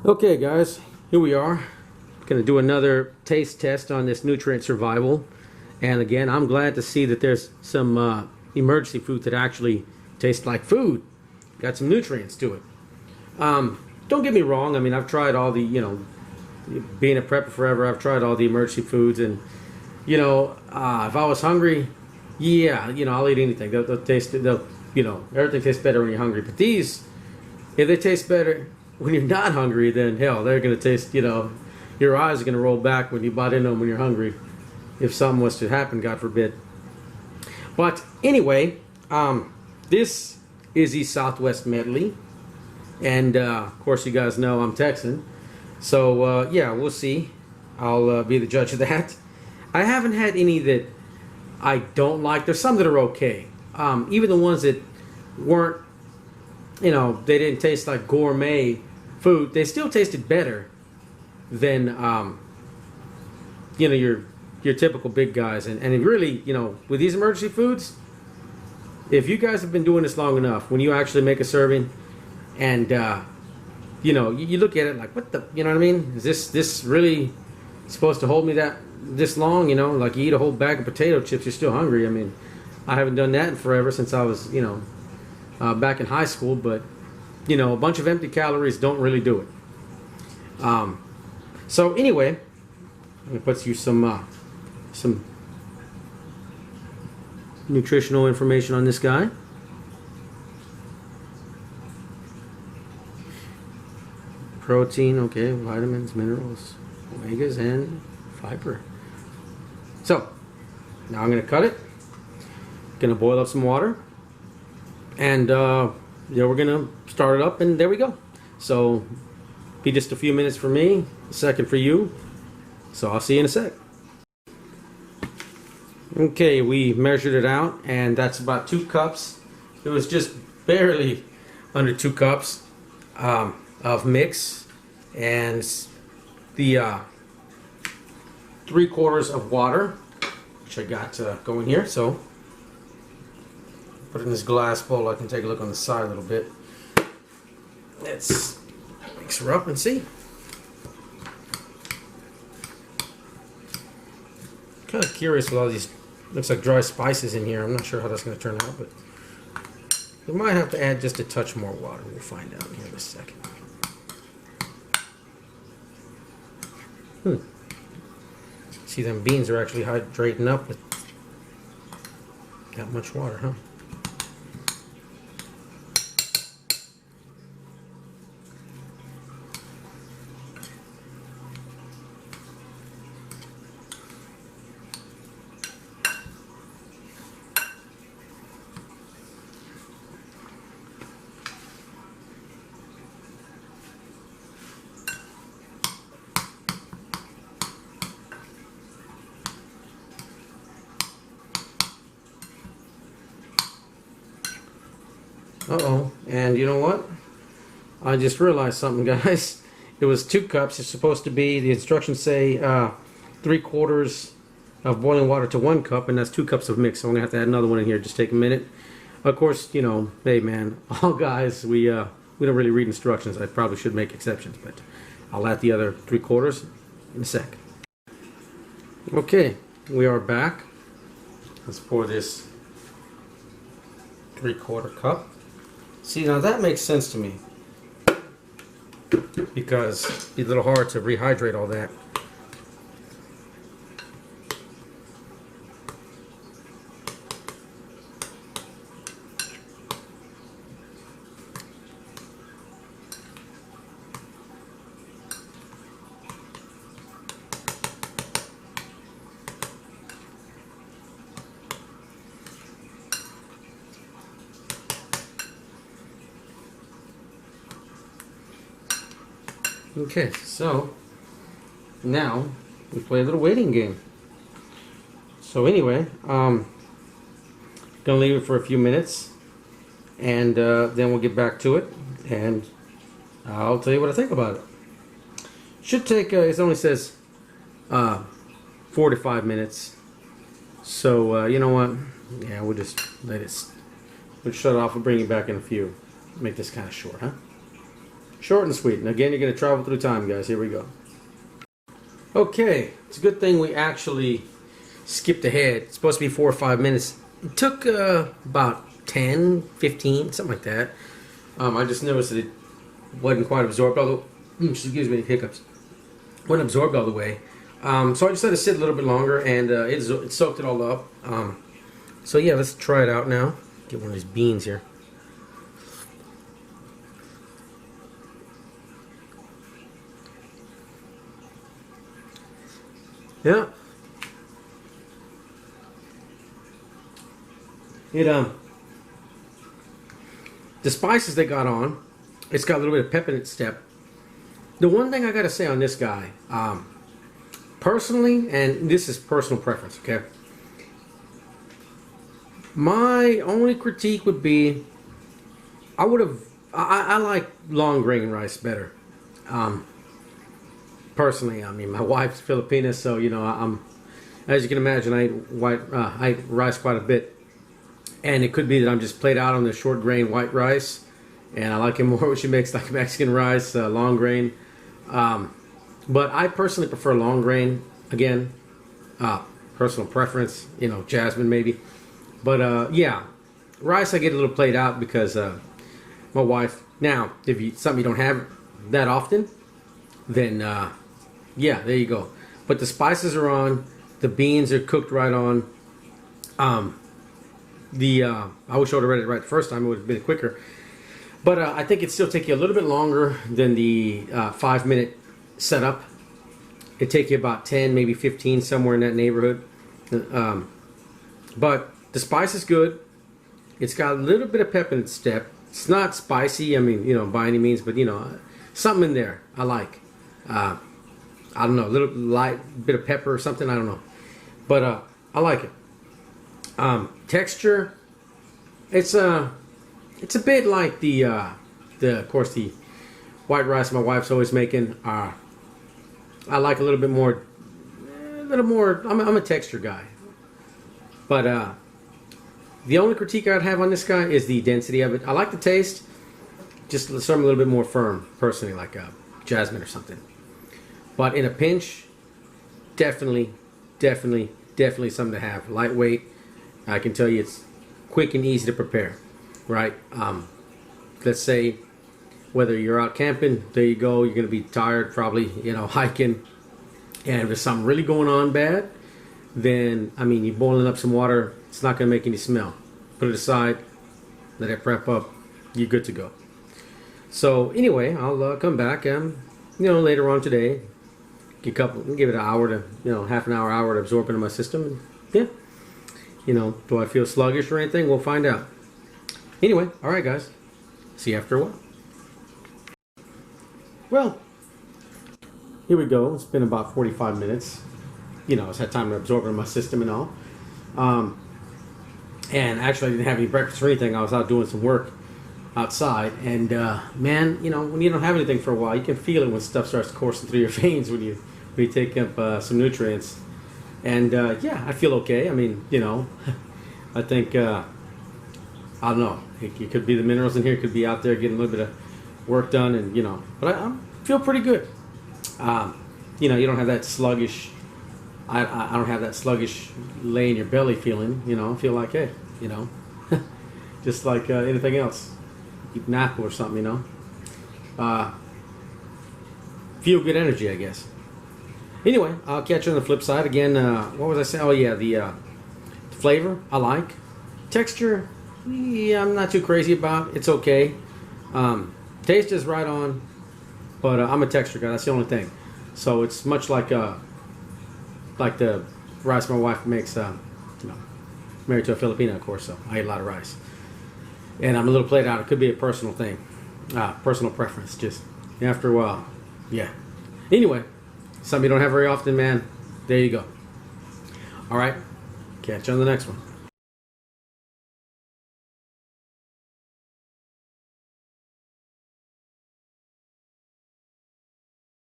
Okay guys, here we are. Going to do another taste test on this nutrient survival. And again, I'm glad to see that there's some emergency food that actually tastes like food. Got some nutrients to it. Don't get me wrong, I mean, I've tried all the, being a prepper forever, I've tried all the emergency foods, and if I was hungry, yeah, I'll eat anything. They'll taste, everything tastes better when you're hungry. But these, if they taste better when you're not hungry, then hell, they're going to taste, your eyes are going to roll back when you bite into them when you're hungry, if something was to happen, God forbid. But anyway, this is the Southwest Medley, and of course you guys know I'm Texan, so yeah, we'll see. I'll be the judge of that. I haven't had any that I don't like. There's some that are okay. Even the ones that weren't, they didn't taste like gourmet food, they still tasted better than your typical big guys. And it really, with these emergency foods, if you guys have been doing this long enough, when you actually make a serving and you look at it like, what the, you know what I mean, is this really supposed to hold me this long? Like you eat a whole bag of potato chips, you're still hungry. I mean, I haven't done that in forever, since I was back in high school, but a bunch of empty calories don't really do it. So anyway, I'm gonna put you some nutritional information on this guy. Protein, okay, vitamins, minerals, omegas, and fiber. So now I'm gonna cut it. Gonna boil up some water, and we're gonna start it up, and there we go. So be just a few minutes for me, a second for you. So I'll see you in a sec. Okay, we measured it out, and that's about 2 cups. It was just barely under 2 cups of mix, and the 3/4 of water, which I got going here. So put it in this glass bowl. I can take a look on the side a little bit. Let's mix her up and see. Kind of curious with all these, looks like dry spices in here. I'm not sure how that's going to turn out, but we might have to add just a touch more water. We'll find out here in a second. See, them beans are actually hydrating up with that much water, huh? Uh-oh, and you know what? I just realized something, guys. It was 2 cups. It's supposed to be, the instructions say 3/4 of boiling water to 1 cup, and that's 2 cups of mix. So I'm gonna have to add another one in here. Just take a minute. Of course, hey man, all guys, we don't really read instructions. I probably should make exceptions, but I'll add the other 3/4 in a sec. Okay, we are back. Let's pour this 3/4 cup. See, now that makes sense to me, because it's a little hard to rehydrate all that. Okay, so now we play a little waiting game. So anyway, gonna leave it for a few minutes, and then we'll get back to it, and I'll tell you what I think about it. Should take, it only says 4 to 5 minutes. So you know what? Yeah, we'll just let it. We'll shut it off. We'll bring it back in a few. Make this kind of short, huh? Short and sweet. And again, you're going to travel through time, guys. Here we go. Okay, it's a good thing we actually skipped ahead. It's supposed to be 4 or 5 minutes. It took about 10, 15, something like that. I just noticed that it wasn't quite absorbed all the excuse me, hiccups. Wasn't absorbed all the way. So I just had to sit a little bit longer, and it soaked it all up. So yeah, let's try it out now. Get one of these beans here. Yeah. The spices they got on, it's got a little bit of pep in its step. The one thing I gotta say on this guy, personally, and this is personal preference, okay? My only critique would be, I like long grain rice better. Personally, I mean, my wife's Filipina, so you know, as you can imagine, I eat rice quite a bit, and it could be that I'm just played out on the short grain white rice, and I like it more when she makes like Mexican rice, long grain. But I personally prefer long grain. Again, personal preference, you know, jasmine maybe. But yeah, rice I get a little played out because my wife. Now, if something you don't have that often, then yeah, there you go. But the spices are on, the beans are cooked right on. I wish I would have read it right the first time; it would have been quicker. But I think it still take you a little bit longer than the 5-minute setup. It take you about 10, maybe 15, somewhere in that neighborhood. But the spice is good. It's got a little bit of pep in its step. It's not spicy, I mean, you know, by any means, but you know, something in there I like. I don't know, a little light bit of pepper or something, I don't know. But I like it. Texture, it's a bit like the of course the white rice my wife's always making. I like a little bit more, I'm a texture guy. But the only critique I'd have on this guy is the density of it. I like the taste, just something a little bit more firm, personally, like jasmine or something. But in a pinch, definitely something to have. Lightweight. I can tell you it's quick and easy to prepare, right? Let's say whether you're out camping, there you go, you're going to be tired, probably, you know, hiking, and if there's something really going on bad, then, I mean, you're boiling up some water, it's not going to make any smell. Put it aside, let it prep up, you're good to go. So anyway, I'll come back, you know, later on today, give it an hour to, you know, half an hour to absorb into my system, and yeah, you know, do I feel sluggish or anything? We'll find out. Anyway, all right, guys, see you after a while. Well, here we go. It's been about 45 minutes. You know, it's had time to absorb it in my system and all. And actually, I didn't have any breakfast or anything. I was out doing some work outside. And, man, you know, when you don't have anything for a while, you can feel it when stuff starts coursing through your veins when you take up some nutrients. And, yeah, I feel okay. I mean, you know, I think, I don't know. It could be the minerals in here. It could be out there getting a little bit of work done. And, you know, but I feel pretty good. You know, you don't have that sluggish... I don't have that sluggish lay in your belly feeling, you know. I feel like, hey, you know, just like anything else. Eat an apple or something, you know. Feel good energy, I guess. Anyway, I'll catch you on the flip side. Again, what was I saying? Oh, yeah, the flavor, I like. Texture, yeah, I'm not too crazy about. It's okay. Taste is right on, but I'm a texture guy. That's the only thing. So it's much like the rice my wife makes, you know, married to a Filipina, of course, so I eat a lot of rice. And I'm a little played out. It could be a personal thing, personal preference, just after a while. Yeah. Anyway, something you don't have very often, man. There you go. All right. Catch you on the next one.